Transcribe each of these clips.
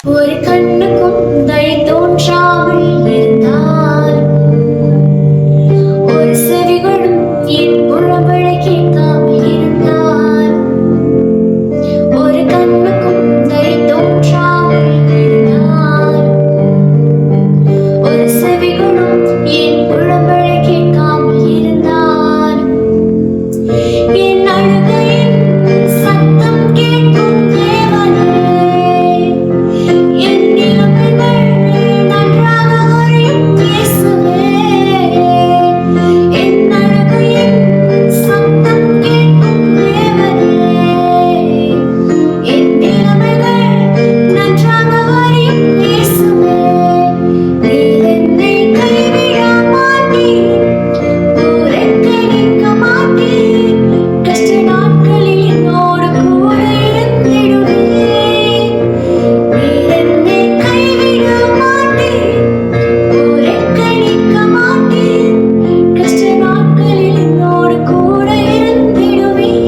ஒரு கண்ணுக்கும் தயை தோன்றாமல் இருந்தால், ஒரு செவிகளும் என் புறவழை கேட்காமல் இருந்தால், ஒரு கண்ணுக்கும் தயை தோன்றாமல் இருந்தால், ஒரு செவிகளும் என் புறவழை கேட்காமல் இருந்தால், என் அழுகையின் சத்தம் கேட்கும் தேவனே, என் நிலைமைகள் நன்றாக அறியும் இயேசுவே, என் அழுகையின் சத்தம் கேட்கும் தேவனே, என் நிலைமைகள் நன்றாக அறியும் இயேசுவே, நீர் என்னை கைவிட மாட்டீர், புறக்கணிக்க மாட்டீர், கஷ்ட நாட்களில் என்னோடு கூட இருந்திடுவீர். நீர் என்னை கைவிட மாட்டீர், புறக்கணிக்க மாட்டீர், கஷ்ட நாட்களில் என்னோடு கூட இருந்திடுவீர்.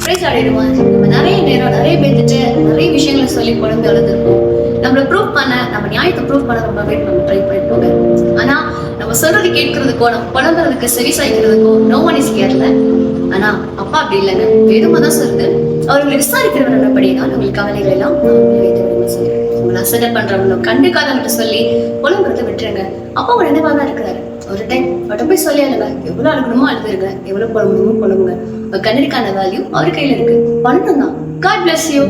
Praise God everyone. நம்ம நிறைய நேரம் நிறைய பேர்த்துட்டு நிறைய விஷயங்களை சொல்லி குழந்தை அழுதுருப்போம். நம்மளை ப்ரூவ் பண்ண, நம்ம நியாயத்தை ப்ரூவ் பண்ண ரொம்ப வெயிட் நம்ம ட்ரை பண்ணிட்டோங்க. ஆனா நம்ம சொல்றது கேட்கறதுக்கோ, நம்ம புலம்புறதுக்கு செவி சாய்க்கிறதுக்கோ நோ ஒன் இஸ் ஹியர்ல. ஆனா அப்பா அப்படி இல்லைங்க. வேதமா தான் சொல்லுது, அவர்களை விசாரிக்கிறவன் நல்லபடினால் உங்களுக்கு கவலைகள் எல்லாம் வைத்து விடுங்க சொல்லி. உங்களை அசட்டை பண்றவங்களோ கண்டுக்காதவங்கிட்ட சொல்லி புலம்புறதை விட்டுருங்க. அப்பா ஒரு நினைவா தான் இருக்கிறாரு. ஒரு டைம் அவர்கிட்ட போய் சொல்லி அழுங்க. எவ்வளவு அழுகணுமோ அழுதுருங்க, எவ்வளவு புலம்பணுமோ புலம்புங்க. கண்ணடிக்கான வேல்யூ அவர் கையில இருக்கு. பண்ணணும் தான். God bless you.